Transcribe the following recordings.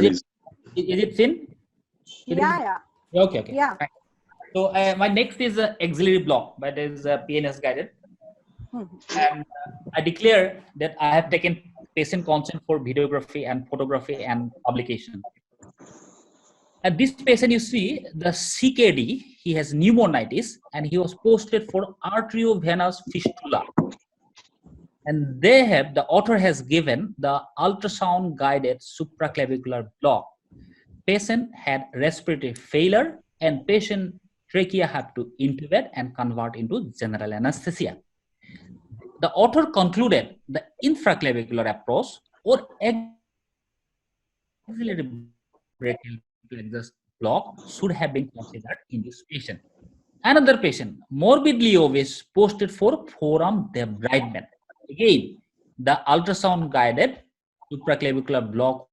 studies. Is it seen? Yeah. Okay. Yeah. Fine. So my next is auxiliary block, that is PNS guided. And I declare that I have taken patient consent for videography and photography and publication. And this patient, you see, the CKD, he has pneumonitis and he was posted for arteriovenous fistula. And the author has given the ultrasound guided supraclavicular block. Patient had respiratory failure and patient trachea have to intubate and convert into general anesthesia. The author concluded the infraclavicular approach or axillary brachial plexus block should have been considered in this patient. Another patient, morbidly obese, posted for forearm debridement. Again, the ultrasound guided supraclavicular block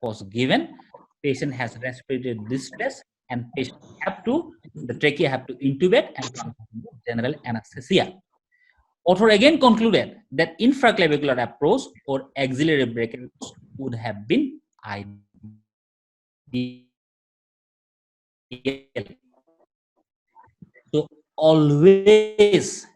was given. Patient has respiratory distress and the trachea have to intubate and convert into general anesthesia. Author again concluded that infraclavicular approach or axillary brachial would have been ideal. So always,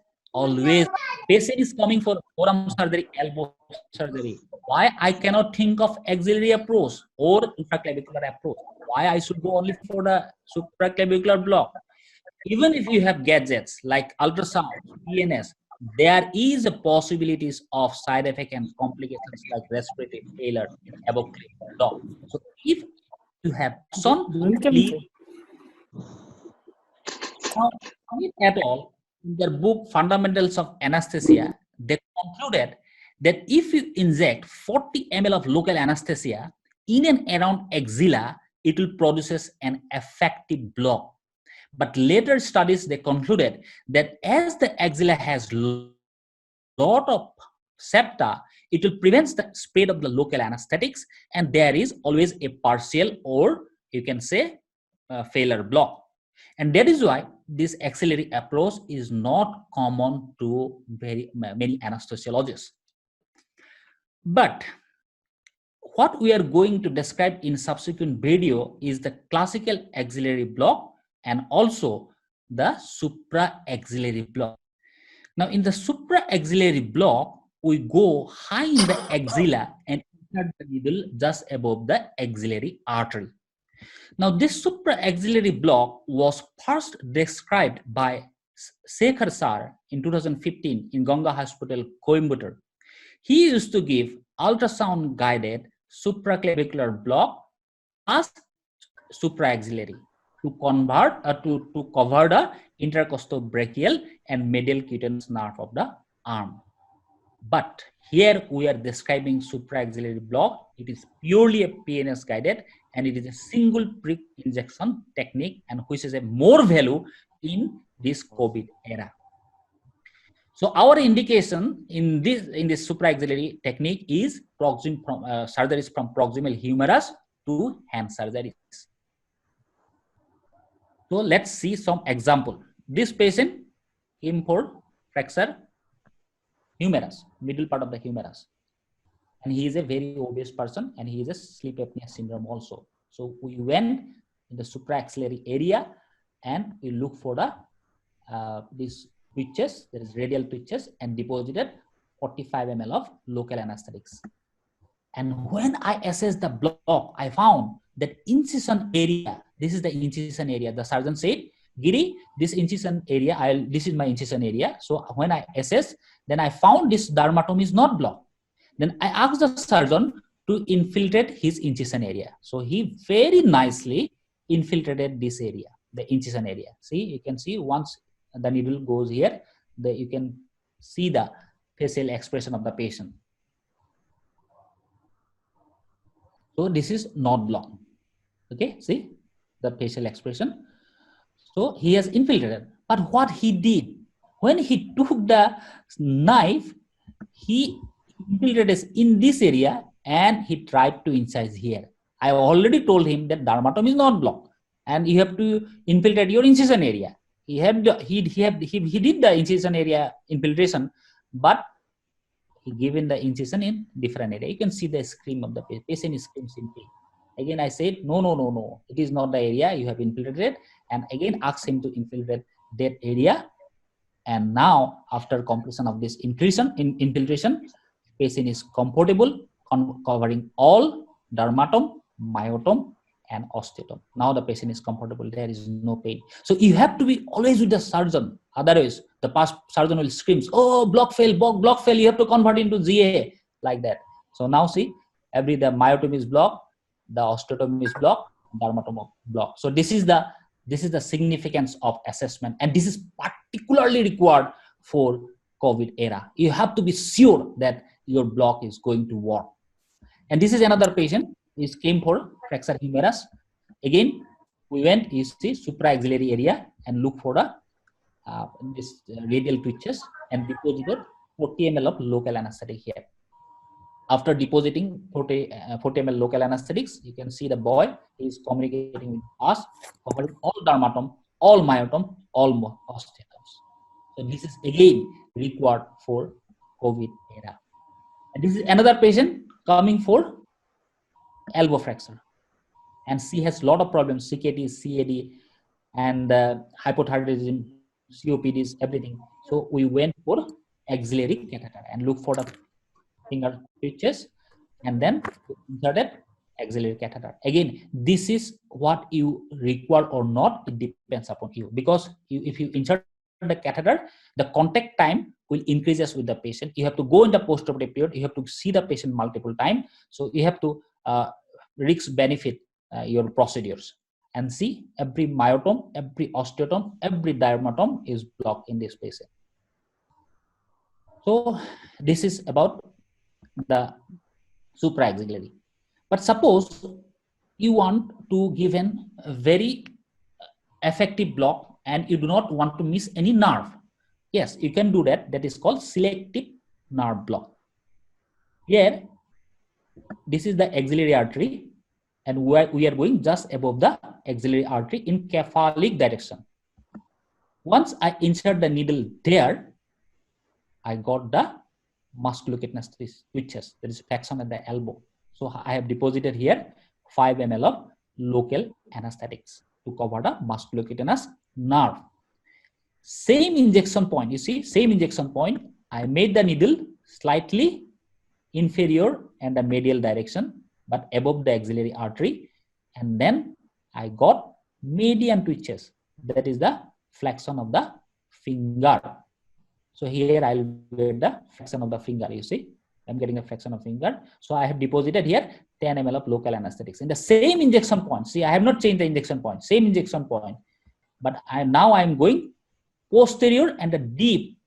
patient is coming for forearm surgery, elbow surgery. Why I cannot think of axillary approach or infraclavicular approach? Why I should go only for the supraclavicular block? Even if you have gadgets like ultrasound, PNS, there is a possibilities of side effect and complications like respiratory failure in above block. So if you have some at all, in their book Fundamentals of Anesthesia, they concluded that if you inject 40 ml of local anesthesia in and around axilla, it will produce an effective block. But later studies, they concluded that as the axilla has lot of septa, it will prevent the spread of the local anesthetics, and there is always a partial or you can say failure block. And that is why this axillary approach is not common to very many anesthesiologists. But what we are going to describe in subsequent video is the classical axillary block and also the supraaxillary block. Now, in the supraaxillary block, we go high in the axilla and insert the needle just above the axillary artery. Now, this supraaxillary block was first described by Shekhar Sar in 2015 in Ganga Hospital, Coimbatore. He used to give ultrasound guided supraclavicular block as supraaxillary to cover the intercostobrachial and medial cutaneous nerve of the arm. But here we are describing supraaxillary block. It is purely a PNS guided and it is a single prick injection technique, and which is a more value in this COVID era. So our indication in this supraaxillary technique is surgeries from proximal humerus to hand surgeries. So let's see some example. This patient came for fracture humerus, middle part of the humerus. And he is a very obese person and he is a sleep apnea syndrome also. So we went in the supraaxillary area and we look for the these twitches, there is radial twitches, and deposited 45 ml of local anesthetics. And when I assessed the block, I found that incision area, this is the incision area. The surgeon said, Giri, this incision area, this is my incision area. So when I assessed, then I found this dermatome is not blocked. Then I asked the surgeon to infiltrate his incision area. So he very nicely infiltrated this area, the incision area. See, you can see once the needle goes here, you can see the facial expression of the patient. So this is not blocked. Okay, see the facial expression. So he has infiltrated. But what he did, when he took the knife, he infiltrated in this area and he tried to incise here. I already told him that dermatome is not blocked and you have to infiltrate your incision area. He did the incision area infiltration, but he given the incision in different area. You can see the scream of the patient is screaming in pain. Again, I said, no, it is not the area you have infiltrated. And again, ask him to infiltrate that area. And now, after completion of this infiltration, patient is comfortable, covering all dermatom, myotome, and osteotome. Now the patient is comfortable, there is no pain. So you have to be always with the surgeon. Otherwise, the past surgeon will scream, oh, block fail, you have to convert into GA, like that. So now see, the myotome is blocked, the osteotome is blocked, dermatom blocked. So this is the significance of assessment, and this is particularly required for COVID era. You have to be sure that your block is going to work. And this is another patient. He came for fracture humerus. Again, we went, you see, supraaxillary area and look for the this radial twitches and deposited 40 ml of local anesthetic here. After depositing 40 ml local anesthetics, you can see the boy is communicating with us, covering all dermatom, all myotome, all osteotomes. So this is again required for COVID era. And this is another patient coming for elbow fracture, and she has a lot of problems, CKD, CAD, and hypothyroidism, COPDs, everything. So we went for axillary catheter and look for the finger twitches, and then inserted axillary catheter. Again, this is what you require or not, it depends upon you, because if you insert the catheter, the contact time will increases with the patient. You have to go in the postoperative period, you have to see the patient multiple times, so you have to risk benefit your procedures. And see, every myotome, every osteotome, every dermatome is blocked in this patient. So this is about the supraaxillary. But suppose you want to give a very effective block and you do not want to miss any nerve. Yes, you can do that. That is called selective nerve block. Here, this is the axillary artery, and we are going just above the axillary artery in cephalic direction. Once I insert the needle there, I got the musculocutaneous twitches. There is flexion at the elbow. So I have deposited here 5 ml of local anesthetics to cover the musculocutaneous nerve. Same injection point, you see, same injection point. I made the needle slightly inferior and the medial direction, but above the axillary artery. And then I got median twitches. That is the flexion of the finger. So here I'll get the flexion of the finger, you see. I'm getting a flexion of finger. So I have deposited here 10 ml of local anesthetics. In the same injection point, see, I have not changed the injection point, same injection point. But now I'm going posterior and the deep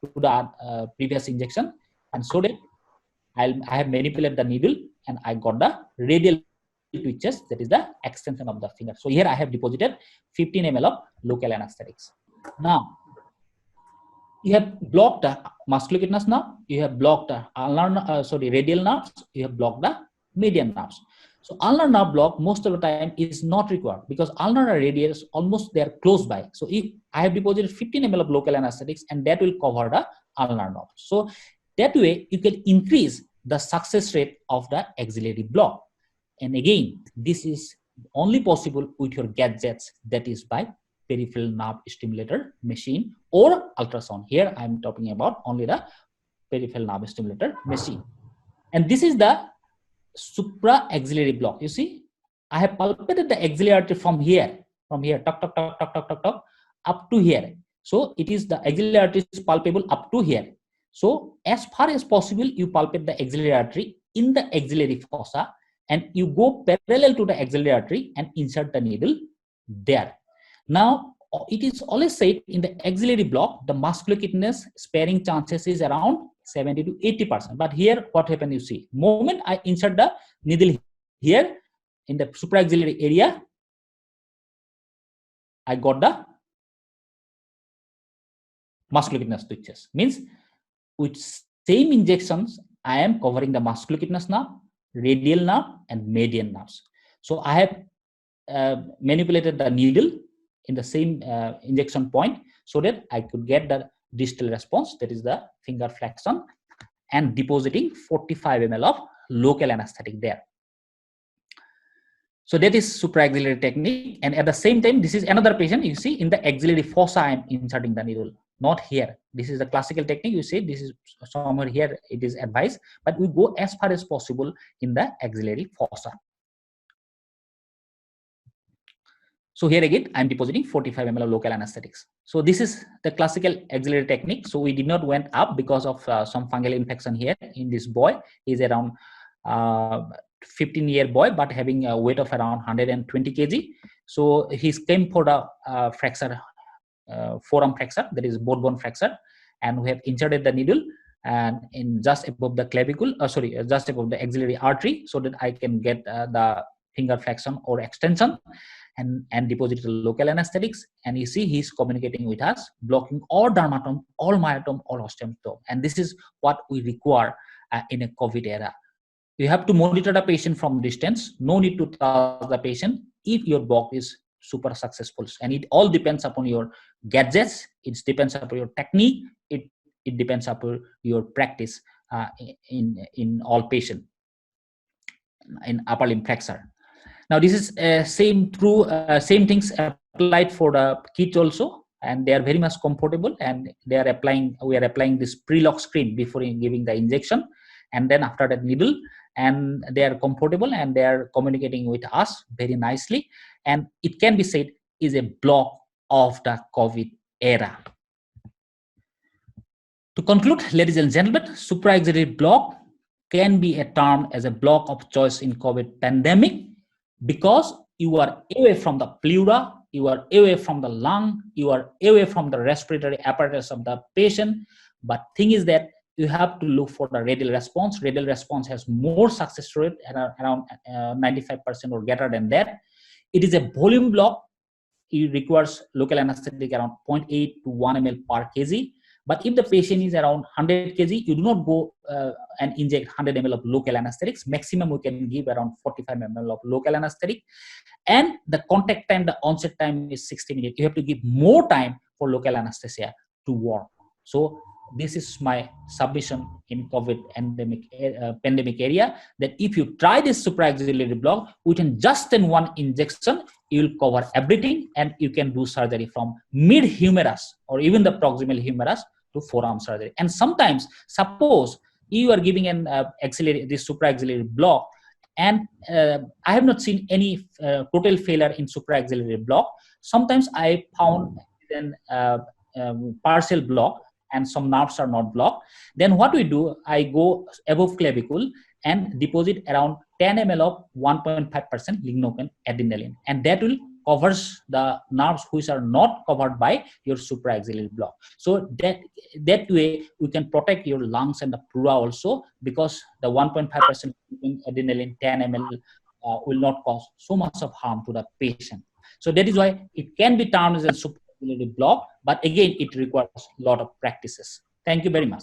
to the previous injection. And so that I have manipulated the needle and I got the radial twitches, that is the extension of the finger. So here I have deposited 15 ml of local anesthetics. Now, you have blocked the musculocutaneous nerve, you have blocked the radial nerves, you have blocked the median nerves. So ulnar nerve block most of the time is not required because ulnar radius almost they are close by. So if I have deposited 15 ml of local anesthetics, and that will cover the ulnar nerve. So that way you can increase the success rate of the axillary block. And again, this is only possible with your gadgets, that is by peripheral nerve stimulator machine or ultrasound. Here I'm talking about only the peripheral nerve stimulator machine. And this is the supraaxillary block. You see, I have palpated the axillary artery from here, tuck, up to here. So it is the axillary artery is palpable up to here. So as far as possible, you palpate the axillary artery in the axillary fossa, and you go parallel to the axillary artery and insert the needle there. Now, it is always said in the axillary block, the musculocutaneous sparing chances is around 70 to 80%. But here, what happened, you see, moment I insert the needle here in the supraaxillary area, I got the musculocutaneous twitches. Means with same injections, I am covering the musculocutaneous nerve, radial nerve, and median nerves. So I have manipulated the needle in the same injection point so that I could get the distal response, that is the finger flexion, and depositing 45 ml of local anesthetic there. So that is supraaxillary technique. And at the same time, this is another patient. You see in the axillary fossa, I'm inserting the needle, not here. This is the classical technique. You see, this is somewhere here, it is advised, but we go as far as possible in the axillary fossa. So here again, I'm depositing 45 ml of local anesthetics. So this is the classical axillary technique. So we did not went up because of some fungal infection here in this boy. He's around 15-year boy, but having a weight of around 120 kg. So he came for the fracture, forearm fracture, that is both bone fracture, and we have inserted the needle and in just above the clavicle, just above the axillary artery, so that I can get the finger flexion or extension, and deposit the local anesthetics. And you see he's communicating with us, blocking all dermatome, all myotome, all osteomatome. And this is what we require in a COVID era. You have to monitor the patient from distance. No need to touch the patient if your block is super successful. And it all depends upon your gadgets. It depends upon your technique. It depends upon your practice in all patient in upper limb fracture. Now this is same things applied for the kids also, and they are very much comfortable, and we are applying this pre-lock screen before giving the injection, and then after that needle, and they are comfortable and they are communicating with us very nicely, and it can be said is a block of the COVID era. To conclude, ladies and gentlemen, supraaxillary block can be a term as a block of choice in COVID pandemic, because you are away from the pleura, you are away from the lung, you are away from the respiratory apparatus of the patient. But thing is that you have to look for the radial response. Radial response has more success rate around 95% or greater than that. It is a volume block. It requires local anesthetic around 0.8 to 1 ml per kg. But if the patient is around 100 kg, you do not go and inject 100 ml of local anesthetics. Maximum we can give around 45 ml of local anesthetic. And the contact time, the onset time is 60 minutes. You have to give more time for local anesthesia to work. So this is my submission in COVID pandemic area, that if you try this supraaxillary block, within just one injection, you will cover everything, and you can do surgery from mid-humerus or even the proximal humerus to forearm surgery. And sometimes, suppose you are giving an this supraaxillary block, and I have not seen any total failure in supraaxillary block. Sometimes I found an partial block, and some nerves are not blocked. Then what we do, I go above clavicle and deposit around 10 ml of 1.5% lignocaine adrenaline, and that will covers the nerves which are not covered by your supraaxillary block. So that way we can protect your lungs and the pleura also, because the 1.5% adrenaline 10 ml will not cause so much of harm to the patient. So that is why it can be termed as a supraaxillary block, but again, it requires a lot of practices. Thank you very much.